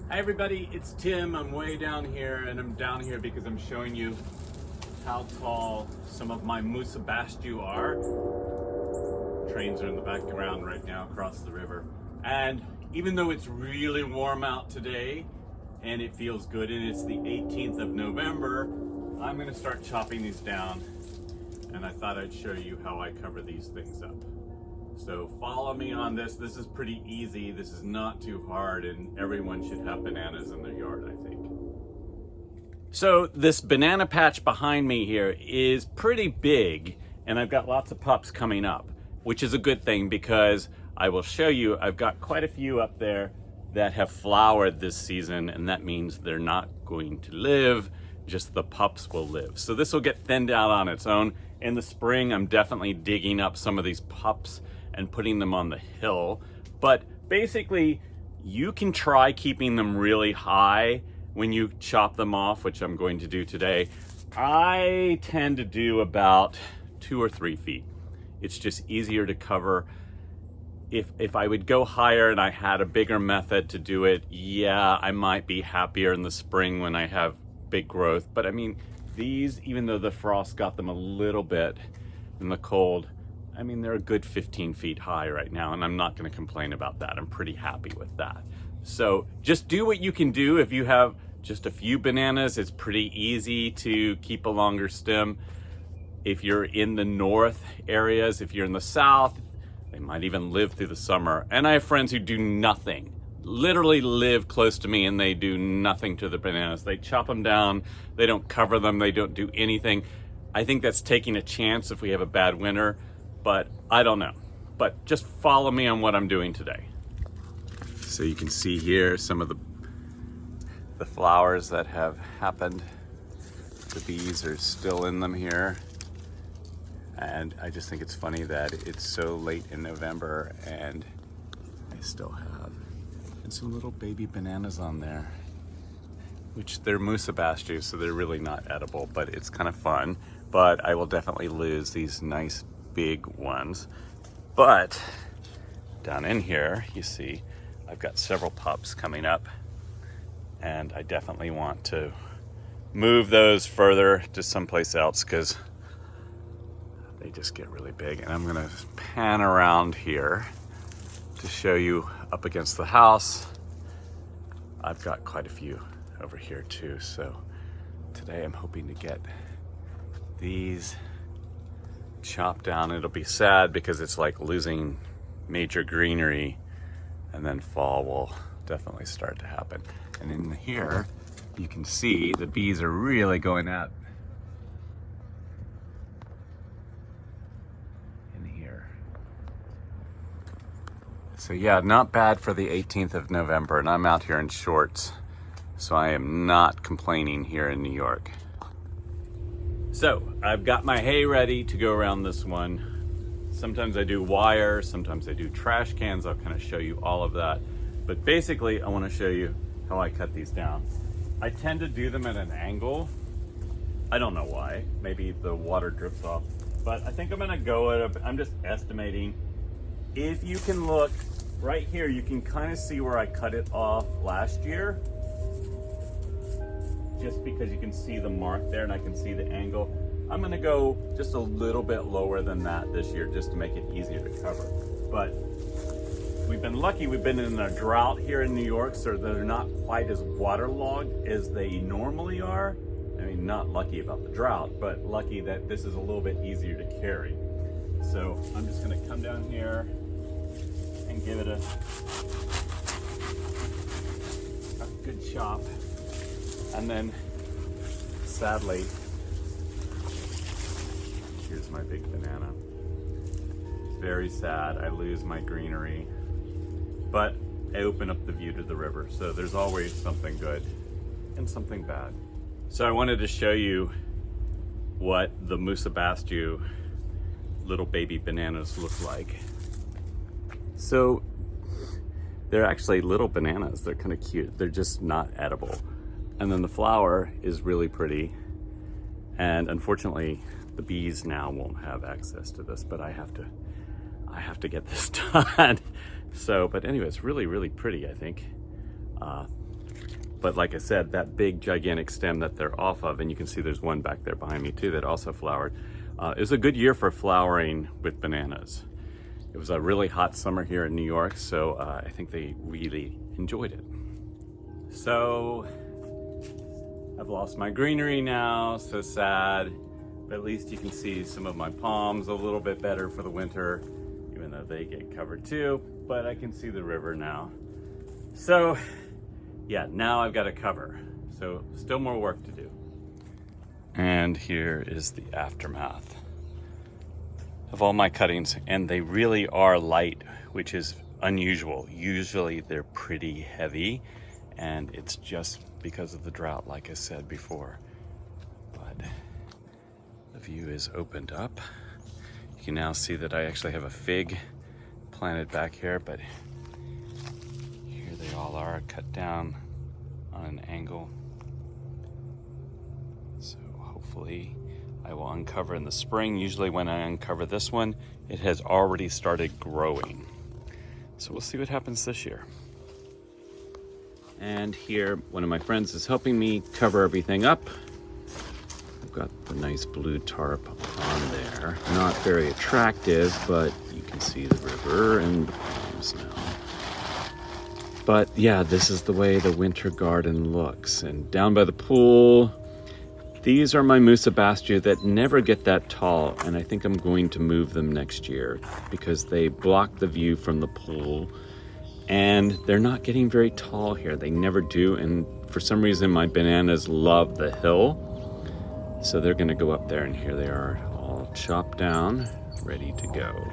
Hi everybody, it's Tim. I'm way down here, and I'm down here because I'm showing you how tall some of my Musa basjoo are. Trains are in the background right now across the river. And even though it's really warm out today and it feels good and it's the 18th of November, I'm gonna start chopping these down, and I thought I'd show you how I cover these things up. So follow me on this. This is pretty easy. This is not too hard, and everyone should have bananas in their yard, I think. So this banana patch behind me here is pretty big, and I've got lots of pups coming up, which is a good thing because I will show you I've got quite a few up there that have flowered this season, and that means they're not going to live, just the pups will live. So this will get thinned out on its own. In the spring, I'm definitely digging up some of these pups and putting them on the hill. But basically, you can try keeping them really high when you chop them off, which I'm going to do today. I tend to do about 2 or 3 feet. It's just easier to cover. If I would go higher and I had a bigger method to do it, yeah, I might be happier in the spring when I have big growth. But I mean, these, even though the frost got them a little bit in the cold, I mean, they're a good 15 feet high right now, and I'm not going to complain about that. I'm pretty happy with that. So just do what you can do. If you have just a few bananas, it's pretty easy to keep a longer stem. If you're in the north areas, if you're in the south, they might even live through the summer. And I have friends who do nothing, literally live close to me, and they do nothing to the bananas. They chop them down, they don't cover them, they don't do anything. I think that's taking a chance if we have a bad winter, but I don't know. But just follow me on what I'm doing today. So you can see here some of the flowers that have happened. The bees are still in them here. And I just think it's funny that it's so late in November and I still have some little baby bananas on there, which they're Musa basjoo, so they're really not edible, but it's kind of fun. But I will definitely lose these nice big ones. But down in here, you see, I've got several pups coming up, and I definitely want to move those further to someplace else because they just get really big. And I'm gonna pan around here to show you up against the house. I've got quite a few over here too. So today I'm hoping to get these chopped down. It'll be sad because it's like losing major greenery, and then fall will definitely start to happen. And in here, you can see the bees are really going at in here. So yeah, not bad for the 18th of November, and I'm out here in shorts, so I am not complaining here in New York. So I've got my hay ready to go around this one. Sometimes I do wire, sometimes I do trash cans. I'll kind of show you all of that. But basically, I want to show you how I cut these down. I tend to do them at an angle. I don't know why. Maybe the water drips off. But I think I'm going to go at I'm just estimating. If you can look right here, you can kind of see where I cut it off last year. Just because you can see the mark there and I can see the angle. I'm gonna go just a little bit lower than that this year just to make it easier to cover. But we've been lucky, we've been in a drought here in New York, so they're not quite as waterlogged as they normally are. I mean, not lucky about the drought, but lucky that this is a little bit easier to carry. So I'm just gonna come down here and give it a good chop. And then, sadly, here's my big banana. Very sad, I lose my greenery, but I open up the view to the river, so there's always something good and something bad. So I wanted to show you what the Musa basjoo little baby bananas look like. So they're actually little bananas, they're kind of cute, they're just not edible. And then the flower is really pretty. And unfortunately, the bees now won't have access to this, but I have to get this done. So, but anyway, it's really, really pretty, I think. But like I said, that big gigantic stem that they're off of, and you can see there's one back there behind me too that also flowered. It was a good year for flowering with bananas. It was a really hot summer here in New York, so I think they really enjoyed it. So I've lost my greenery now, so sad. But at least you can see some of my palms a little bit better for the winter, even though they get covered too. But I can see the river now. So yeah, now I've got a cover. So still more work to do. And here is the aftermath of all my cuttings. And they really are light, which is unusual. Usually they're pretty heavy, and it's just because of the drought, like I said before. But the view is opened up. You can now see that I actually have a fig planted back here, but here they all are cut down on an angle. So hopefully I will uncover in the spring. Usually when I uncover this one, it has already started growing. So we'll see what happens this year. And here, one of my friends is helping me cover everything up. I've got the nice blue tarp on there. Not very attractive, but you can see the river and the palms now. But yeah, this is the way the winter garden looks. And down by the pool, these are my Musa basjoo that never get that tall, and I think I'm going to move them next year because they block the view from the pool. And they're not getting very tall here. They never do. And for some reason, my bananas love the hill. So they're gonna go up there, and here they are all chopped down, ready to go.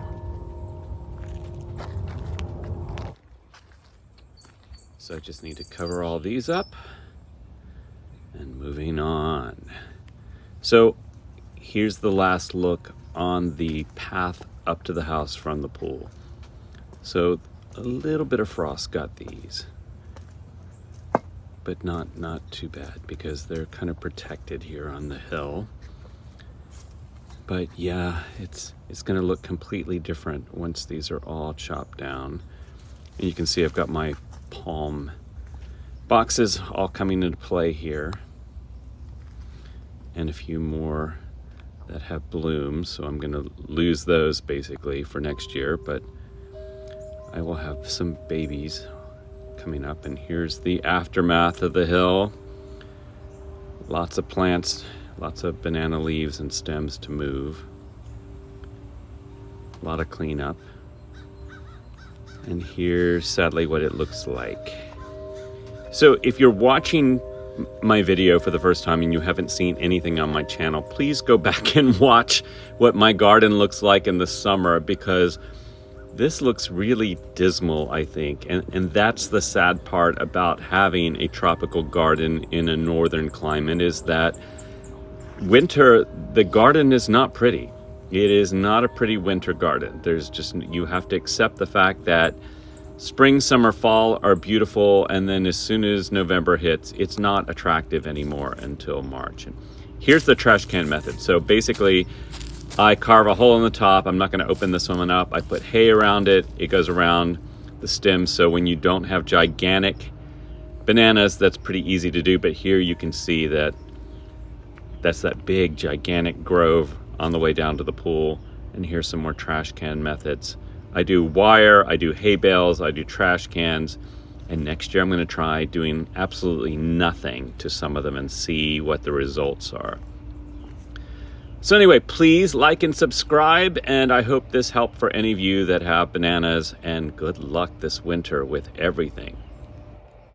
So I just need to cover all these up and moving on. So here's the last look on the path up to the house from the pool. So a little bit of frost got these, but not too bad because they're kind of protected here on the hill. But yeah, it's going to look completely different once these are all chopped down. And you can see I've got my palm boxes all coming into play here, and a few more that have blooms. So I'm going to lose those basically for next year, but I will have some babies coming up. And here's the aftermath of the hill. Lots of plants, lots of banana leaves and stems to move. A lot of cleanup. And here's sadly what it looks like. So if you're watching my video for the first time and you haven't seen anything on my channel, please go back and watch what my garden looks like in the summer, because this looks really dismal, I think. And that's the sad part about having a tropical garden in a northern climate, is that winter, the garden is not pretty. It is not a pretty winter garden. There's just, you have to accept the fact that spring, summer, fall are beautiful, and then as soon as November hits, it's not attractive anymore until March. And here's the trash can method. So basically, I carve a hole in the top. I'm not going to open this one up. I put hay around it. It goes around the stem. So when you don't have gigantic bananas, that's pretty easy to do. But here you can see that that's that big gigantic grove on the way down to the pool. And here's some more trash can methods. I do wire, I do hay bales, I do trash cans. And next year I'm going to try doing absolutely nothing to some of them and see what the results are. So anyway, please like and subscribe, and I hope this helped for any of you that have bananas, and good luck this winter with everything.